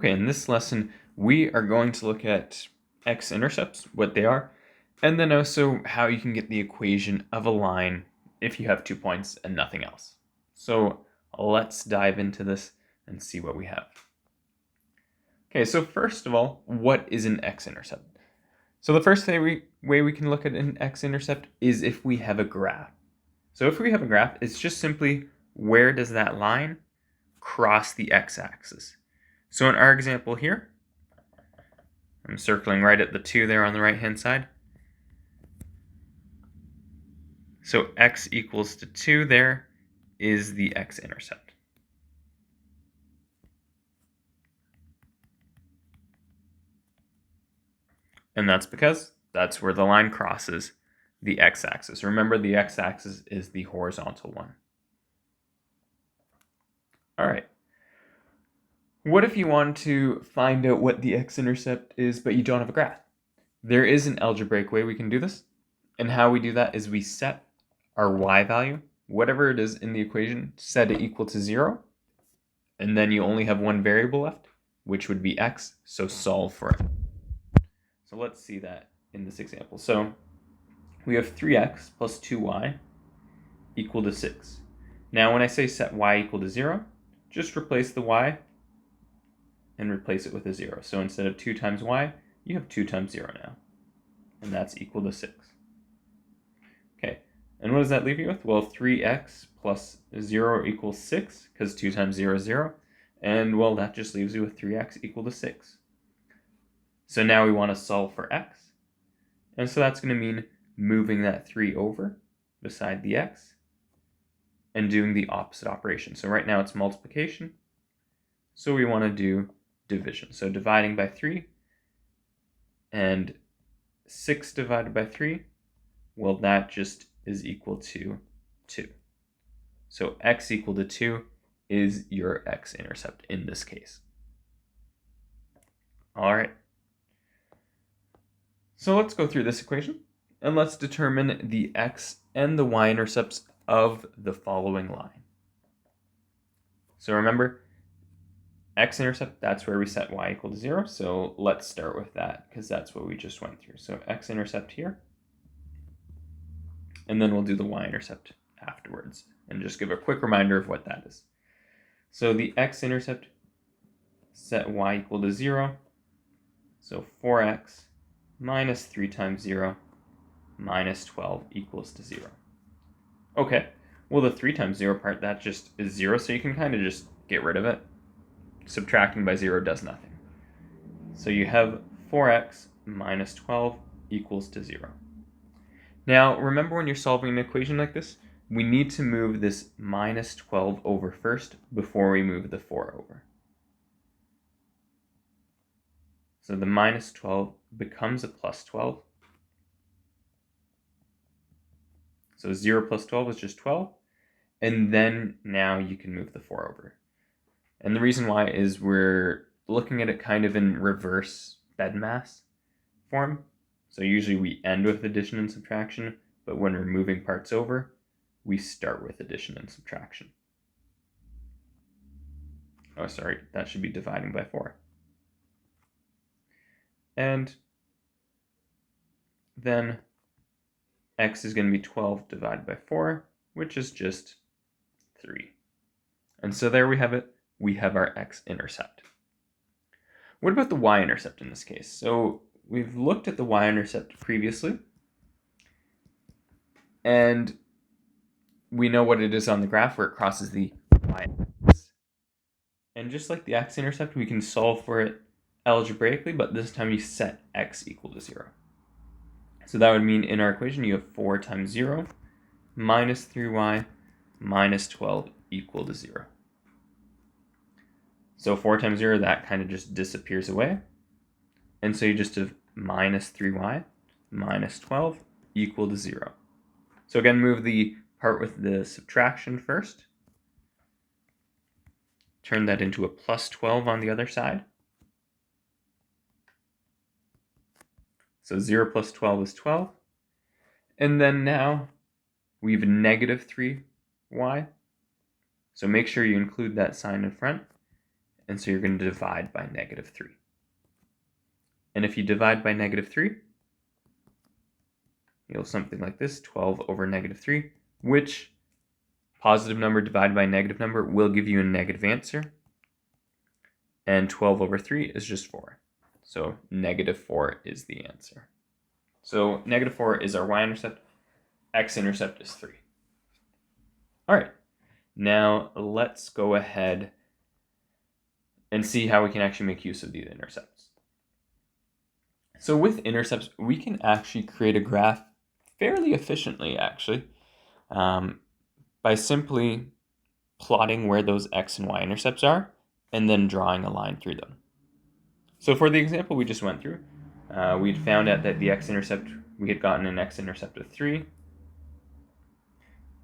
Okay, in this lesson, we are going to look at X-intercepts, what they are, and then also how you can get the equation of a line if you have 2 points and nothing else. So let's dive into this and see what we have. Okay, so first of all, what is an X-intercept? So the first way we can look at an X-intercept is if we have a graph. So if we have a graph, it's just simply where does that line cross the x-axis. So in our example here, I'm circling right at the 2 there on the right hand side. So x equals to 2 there is the x-intercept. And that's because that's where the line crosses the x-axis. Remember, the x-axis is the horizontal one. All right. What if you want to find out what the x-intercept is, but you don't have a graph? There is an algebraic way we can do this. And how we do that is we set our y value, whatever it is in the equation, set it equal to 0. And then you only have one variable left, which would be x, so solve for it. So let's see that in this example. So we have 3x plus 2y equal to 6. Now when I say set y equal to 0, just replace the y and replace it with a 0. So instead of 2 times y, you have 2 times 0 now. And that's equal to 6. Okay, and what does that leave you with? Well, 3x plus 0 equals 6, because 2 times 0 is 0. And, well, that just leaves you with 3x equal to 6. So now we want to solve for x. And so that's going to mean moving that 3 over beside the x and doing the opposite operation. So right now it's multiplication. So we want to do division. So dividing by 3 and 6 divided by 3, well, that just is equal to 2. So x equal to 2 is your x-intercept in this case. All right. So let's go through this equation, and let's determine the x and the y-intercepts of the following line. So remember, x-intercept, that's where we set y equal to 0. So let's start with that, because that's what we just went through. So x-intercept here. And then we'll do the y-intercept afterwards and just give a quick reminder of what that is. So the x-intercept set y equal to 0. So 4x minus 3 times 0 minus 12 equals to 0. Okay, well the 3 times 0 part, that just is 0, so you can kind of just get rid of it. Subtracting by 0 does nothing. So you have 4x minus 12 equals to 0. Now, remember when you're solving an equation like this, we need to move this minus 12 over first before we move the 4 over. So the minus 12 becomes a plus 12. So 0 plus 12 is just 12. And then now you can move the 4 over. And the reason why is we're looking at it kind of in reverse BEDMAS form. So usually we end with addition and subtraction, but when we're moving parts over, we start with addition and subtraction. Oh, sorry, that should be dividing by 4. And then x is going to be 12 divided by 4, which is just 3. And so there we have it. We have our x-intercept. What about the y-intercept in this case? So we've looked at the y-intercept previously, and we know what it is on the graph where it crosses the y-axis. And just like the x-intercept, we can solve for it algebraically, but this time you set x equal to 0. So that would mean in our equation you have 4 times 0 minus 3y minus 12 equal to 0. So 4 times 0, that kind of just disappears away. And so you just have minus 3y minus 12 equal to 0. So again, move the part with the subtraction first. Turn that into a plus 12 on the other side. So 0 plus 12 is 12. And then now we have negative 3y. So make sure you include that sign in front. and so you're going to divide by -3. And if you divide by -3, you'll something like this, 12 over -3, which positive number divided by negative number will give you a negative answer. And 12 over 3 is just 4. So -4 is the answer. So -4 is our y-intercept. X-intercept is 3. All right, now let's go ahead and see how we can actually make use of these intercepts. So with intercepts, we can actually create a graph fairly efficiently, actually, by simply plotting where those x and y-intercepts are and then drawing a line through them. So for the example we just went through, we'd found out that the x-intercept, we had gotten an x-intercept of 3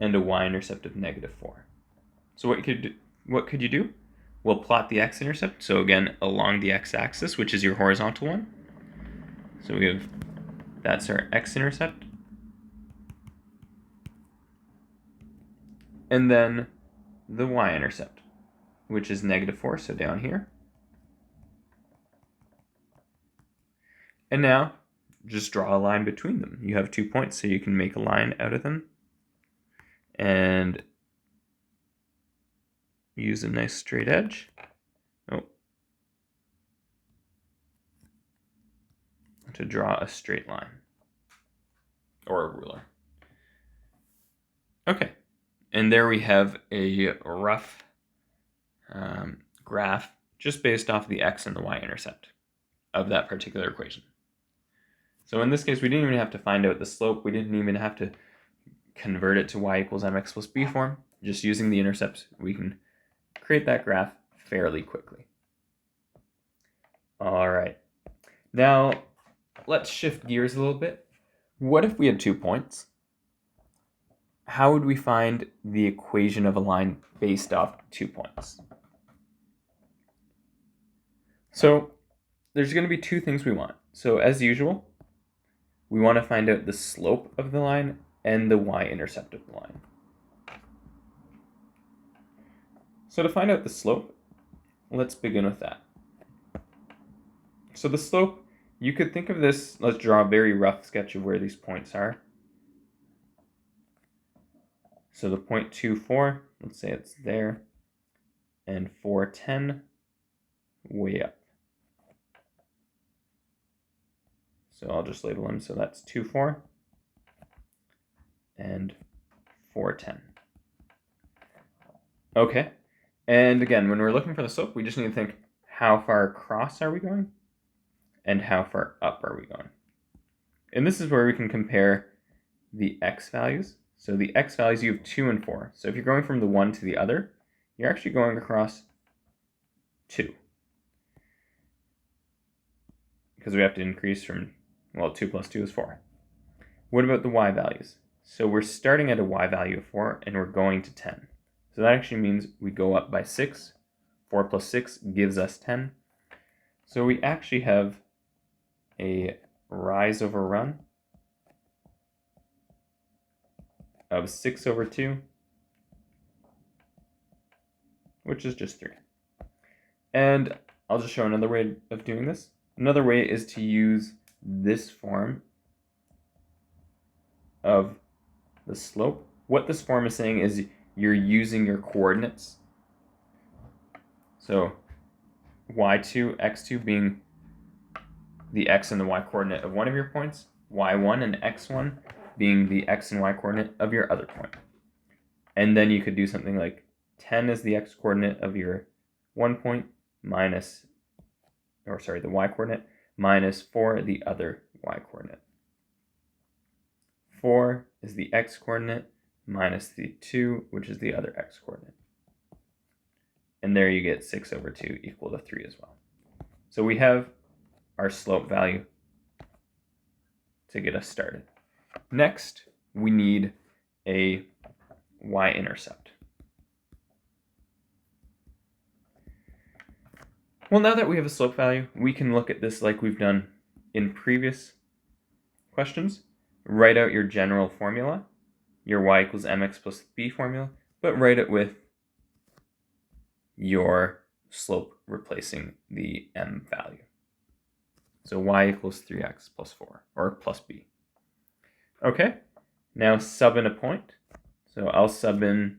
and a y-intercept of -4. So what could you do? We'll plot the x-intercept, so again, along the x-axis, which is your horizontal one. So we have, that's our x-intercept. And then the y-intercept, which is -4, so down here. And now, just draw a line between them. You have 2 points, so you can make a line out of them. And use a nice straight edge. To draw a straight line or a ruler. Okay, and there we have a rough graph just based off the x and the y-intercept of that particular equation. So in this case, we didn't even have to find out the slope. We didn't even have to convert it to y equals mx plus b form. Just using the intercepts, we can create that graph fairly quickly. All right, now let's shift gears a little bit. What if we had 2 points? How would we find the equation of a line based off 2 points? So there's going to be 2 things we want. So as usual, we want to find out the slope of the line and the y-intercept of the line. So to find out the slope, let's begin with that. So the slope, you could think of this, let's draw a very rough sketch of where these points are. So the point 2, 4, let's say it's there, and 4, 10, way up. So I'll just label them, so that's 2, 4, and 4, 10. Okay, and again, when we're looking for the slope, we just need to think, how far across are we going? And how far up are we going? And this is where we can compare the x values. So the x values, you have 2 and 4. So if you're going from the one to the other, you're actually going across 2. Because we have to increase from, well, 2 plus 2 is 4. What about the y values? So we're starting at a y value of 4 and we're going to 10. So that actually means we go up by 6. 4 plus 6 gives us 10. So we actually have a rise over run of 6 over 2, which is just 3. And I'll just show another way of doing this. Another way is to use this form of the slope. What this form is saying is you're using your coordinates. So y2, x2 being the x and the y coordinate of one of your points, y1 and x1 being the x and y coordinate of your other point. And then you could do something like 10 is the x coordinate of your one point minus, or sorry, the y coordinate, minus 4 the other y coordinate. 4 is the x coordinate minus the 2, which is the other x coordinate. And there you get 6 over 2 equal to 3 as well. So we have our slope value to get us started. Next, we need a y-intercept. Well, now that we have a slope value, we can look at this like we've done in previous questions. Write out your general formula, your y equals mx plus b formula, but write it with your slope replacing the m value. So y equals 3x plus 4, or plus b. Okay, now sub in a point. So I'll sub in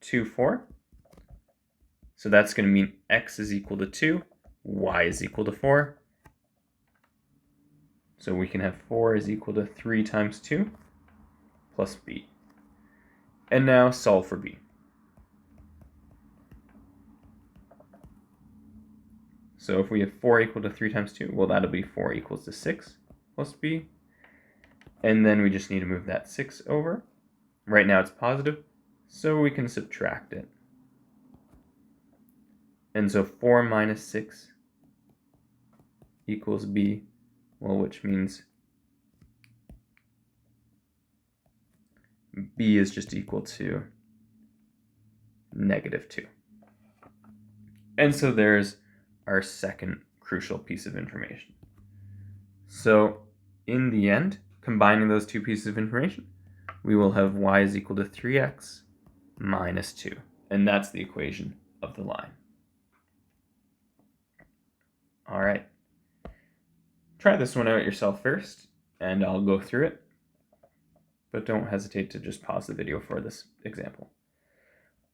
2, 4. So that's going to mean x is equal to 2, y is equal to 4. So we can have 4 is equal to 3 times 2 plus b. And now solve for b. So if we have 4 equal to 3 times 2, well, that'll be 4 equals to 6 plus b. And then we just need to move that 6 over. Right now it's positive, so we can subtract it. And so 4 minus 6 equals b, well, which means b is just equal to -2. And so there's our second crucial piece of information. So in the end, combining those two pieces of information, we will have y is equal to 3x minus 2. And that's the equation of the line. All right. Try this one out yourself first, and I'll go through it. But don't hesitate to just pause the video for this example.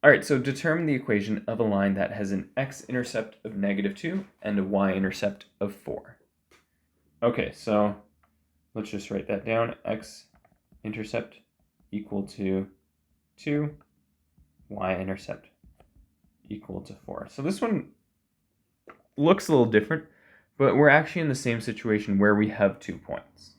All right, so determine the equation of a line that has an x-intercept of -2 and a y-intercept of 4. Okay, so let's just write that down. X-intercept equal to 2, y-intercept equal to 4. So this one looks a little different, but we're actually in the same situation where we have 2 points.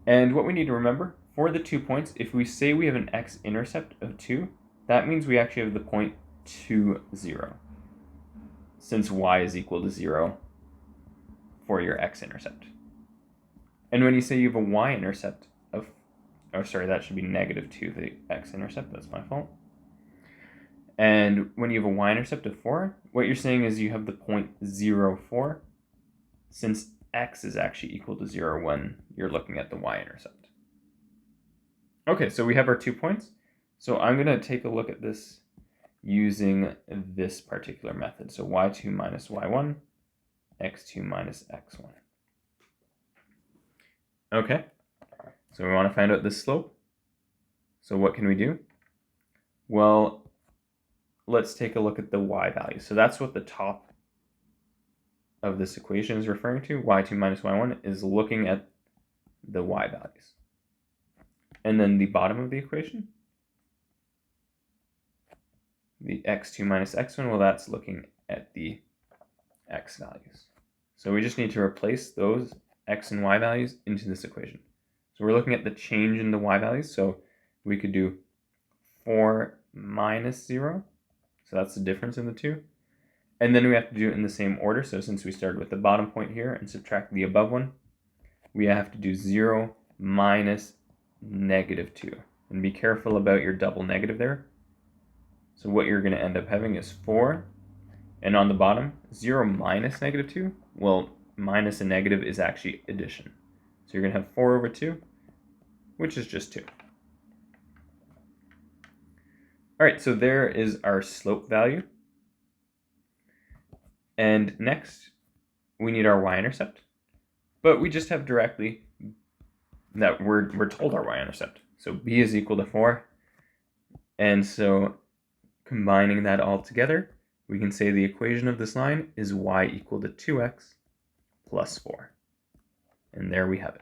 And what we need to remember, for the 2 points, if we say we have an x-intercept of 2, that means we actually have the point 2, 0, since y is equal to 0 for your x-intercept. And when you say you have a y-intercept of, oh sorry, that should be -2, the x-intercept, that's my fault. And when you have a y-intercept of 4, what you're saying is you have the point 0, 4, since x is actually equal to 0 when you're looking at the y-intercept. Okay, so we have our 2 points. So I'm going to take a look at this using this particular method. So y2 minus y1, x2 minus x1. Okay, so we want to find out the slope. So what can we do? Well, let's take a look at the y value. So that's what the top of this equation is referring to. y2 minus y1 is looking at the y values. And then the bottom of the equation, the x2 minus x1, well, that's looking at the x values. So we just need to replace those x and y values into this equation. So we're looking at the change in the y values. So we could do 4 minus 0. So that's the difference in the two. And then we have to do it in the same order. So since we started with the bottom point here and subtract the above one, we have to do 0 minus -2. And be careful about your double negative there. So what you're going to end up having is 4. And on the bottom, 0 minus -2. Well, minus a negative is actually addition. So you're going to have 4 over 2, which is just 2. All right, so there is our slope value. And next, we need our y-intercept. But we just have directly that we're told our y-intercept. So b is equal to 4. And so combining that all together, we can say the equation of this line is y equal to 2x plus 4. And there we have it.